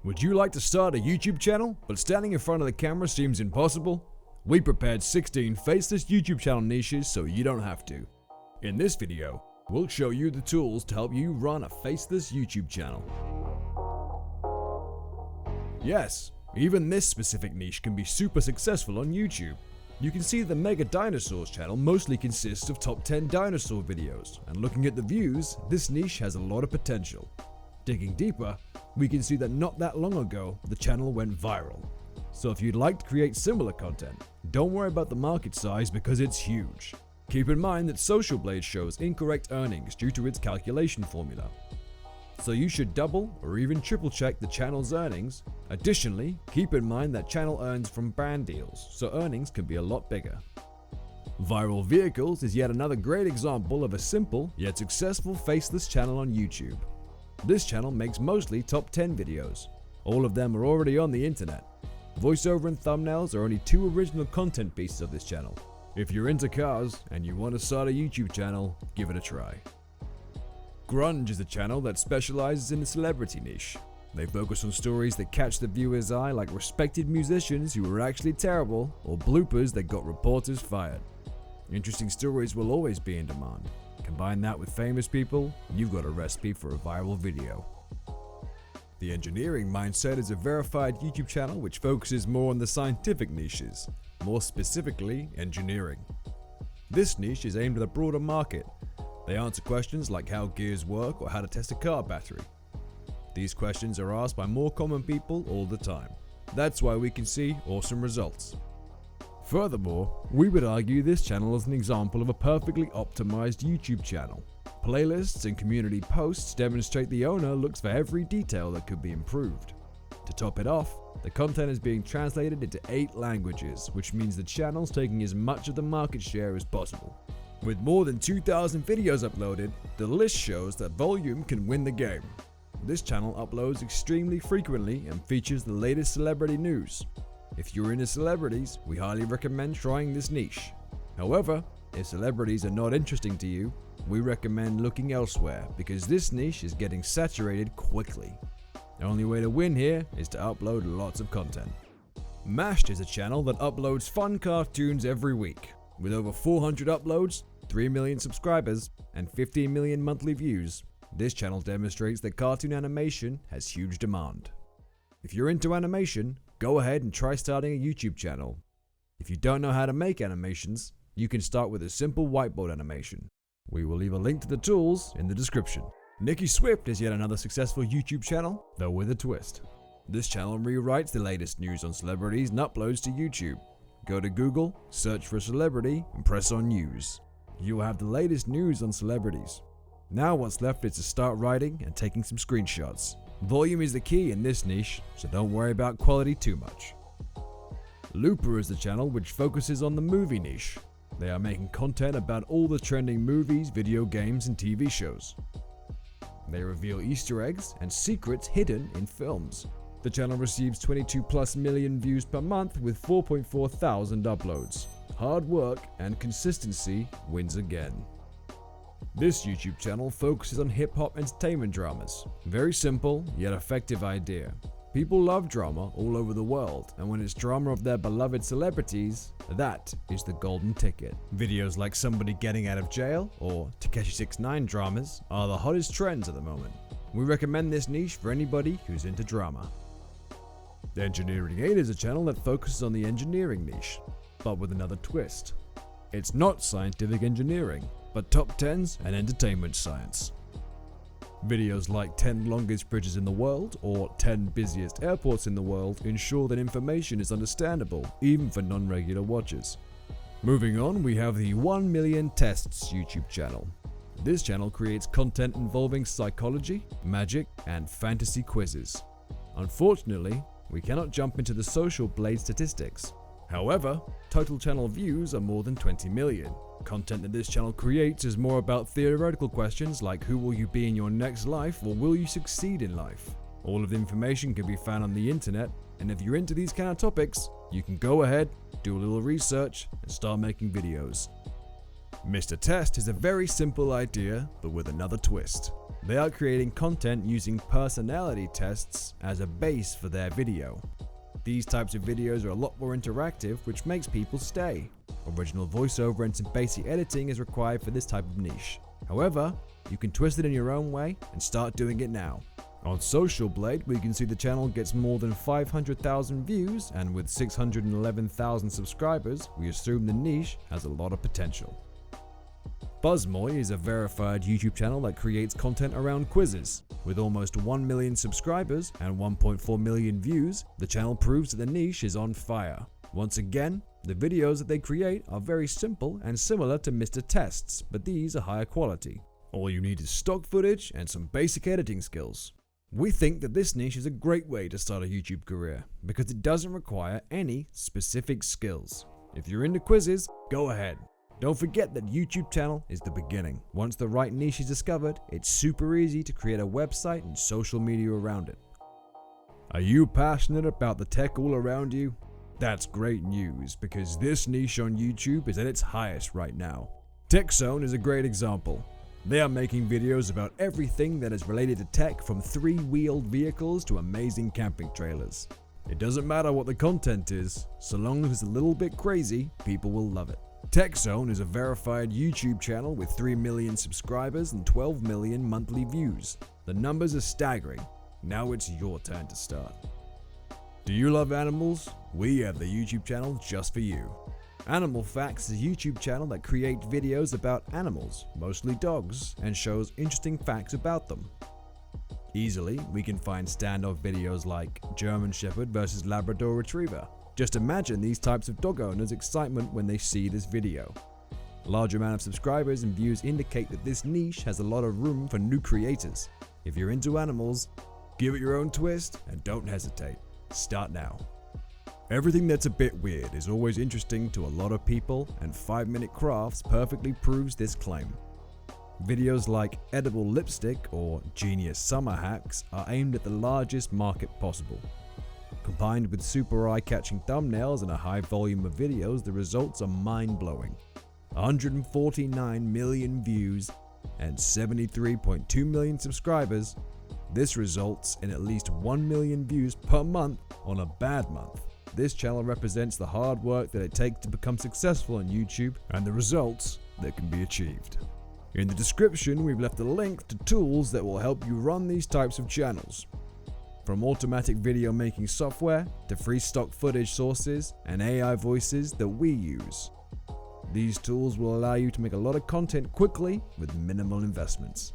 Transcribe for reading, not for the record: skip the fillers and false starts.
Would you like to start a YouTube channel, but standing in front of the camera seems impossible? We prepared 16 faceless YouTube channel niches so you don't have to. In this video, we'll show you the tools to help you run a faceless YouTube channel. Yes, even this specific niche can be super successful on YouTube. You can see the Mega Dinosaurs channel mostly consists of top 10 dinosaur videos, and looking at the views, this niche has a lot of potential. Digging deeper, we can see that not that long ago, the channel went viral. So if you'd like to create similar content, don't worry about the market size because it's huge. Keep in mind that Social Blade shows incorrect earnings due to its calculation formula. So you should double or even triple check the channel's earnings. Additionally, keep in mind that channel earns from brand deals, so earnings can be a lot bigger. Viral Vehicles is yet another great example of a simple yet successful faceless channel on YouTube. This channel makes mostly top 10 videos. All of them are already on the internet. Voiceover and thumbnails are only two original content pieces of this channel. If you're into cars and you want to start a YouTube channel, give it a try. Grunge is a channel that specializes in the celebrity niche. They focus on stories that catch the viewer's eye, like respected musicians who were actually terrible or bloopers that got reporters fired. Interesting stories will always be in demand. Combine that with famous people, you've got a recipe for a viral video. The Engineering Mindset is a verified YouTube channel which focuses more on the scientific niches, more specifically engineering. This niche is aimed at a broader market. They answer questions like how gears work or how to test a car battery. These questions are asked by more common people all the time. That's why we can see awesome results. Furthermore, we would argue this channel is an example of a perfectly optimized YouTube channel. Playlists and community posts demonstrate the owner looks for every detail that could be improved. To top it off, the content is being translated into 8 languages, which means the channel's taking as much of the market share as possible. With more than 2,000 videos uploaded, the list shows that volume can win the game. This channel uploads extremely frequently and features the latest celebrity news. If you're into celebrities, we highly recommend trying this niche. However, if celebrities are not interesting to you, we recommend looking elsewhere because this niche is getting saturated quickly. The only way to win here is to upload lots of content. Mashed is a channel that uploads fun cartoons every week. With over 400 uploads, 3 million subscribers, and 15 million monthly views, this channel demonstrates that cartoon animation has huge demand. If you're into animation, go ahead and try starting a YouTube channel. If you don't know how to make animations, you can start with a simple whiteboard animation. We will leave a link to the tools in the description. Nikki Swift is yet another successful YouTube channel, though with a twist. This channel rewrites the latest news on celebrities and uploads to YouTube. Go to Google, search for a celebrity, and press on news. You will have the latest news on celebrities. Now what's left is to start writing and taking some screenshots. Volume is the key in this niche, so don't worry about quality too much. Looper is the channel which focuses on the movie niche. They are making content about all the trending movies, video games, and TV shows. They reveal Easter eggs and secrets hidden in films. The channel receives 22+ million views per month with 4.4 thousand uploads. Hard work and consistency wins again. This YouTube channel focuses on hip-hop entertainment dramas. Very simple, yet effective idea. People love drama all over the world, and when it's drama of their beloved celebrities, that is the golden ticket. Videos like somebody getting out of jail or Takeshi 6ix9ine dramas are the hottest trends at the moment. We recommend this niche for anybody who's into drama. The Engineering 8 is a channel that focuses on the engineering niche, but with another twist. It's not scientific engineering, but top 10s and entertainment science. Videos like 10 longest bridges in the world or 10 busiest airports in the world ensure that information is understandable even for non-regular watchers. Moving on, we have the 1 Million Tests YouTube channel. This channel creates content involving psychology, magic, and fantasy quizzes. Unfortunately, we cannot jump into the Social Blade statistics. However, total channel views are more than 20 million. Content that this channel creates is more about theoretical questions like who will you be in your next life or will you succeed in life. All of the information can be found on the internet, and if you're into these kind of topics, you can go ahead, do a little research, and start making videos. Mr. Test is a very simple idea, but with another twist. They are creating content using personality tests as a base for their video. These types of videos are a lot more interactive, which makes people stay. Original voiceover and some basic editing is required for this type of niche. However, you can twist it in your own way and start doing it now. On Social Blade, we can see the channel gets more than 500,000 views, and with 611,000 subscribers, we assume the niche has a lot of potential. Buzzmoy is a verified YouTube channel that creates content around quizzes. With almost 1 million subscribers and 1.4 million views, the channel proves that the niche is on fire. Once again, the videos that they create are very simple and similar to Mr. Tests, but these are higher quality. All you need is stock footage and some basic editing skills. We think that this niche is a great way to start a YouTube career because it doesn't require any specific skills. If you're into quizzes, go ahead. Don't forget that YouTube channel is the beginning. Once the right niche is discovered, it's super easy to create a website and social media around it. Are you passionate about the tech all around you? That's great news because this niche on YouTube is at its highest right now. TechZone is a great example. They are making videos about everything that is related to tech, from three-wheeled vehicles to amazing camping trailers. It doesn't matter what the content is, so long as it's a little bit crazy, people will love it. TechZone is a verified YouTube channel with 3 million subscribers and 12 million monthly views. The numbers are staggering. Now it's your turn to start. Do you love animals? We have the YouTube channel just for you. Animal Facts is a YouTube channel that creates videos about animals, mostly dogs, and shows interesting facts about them. Easily, we can find standoff videos like German Shepherd versus Labrador Retriever. Just imagine these types of dog owners' excitement when they see this video. A large amount of subscribers and views indicate that this niche has a lot of room for new creators. If you're into animals, give it your own twist and don't hesitate. Start now. Everything that's a bit weird is always interesting to a lot of people, and 5-Minute Crafts perfectly proves this claim. Videos like edible lipstick or genius summer hacks are aimed at the largest market possible. Combined with super eye-catching thumbnails and a high volume of videos, the results are mind-blowing. 149 million views and 73.2 million subscribers. This results in at least 1 million views per month on a bad month. This channel represents the hard work that it takes to become successful on YouTube and the results that can be achieved. In the description, we've left a link to tools that will help you run these types of channels. From automatic video making software to free stock footage sources and AI voices that we use. These tools will allow you to make a lot of content quickly with minimal investments.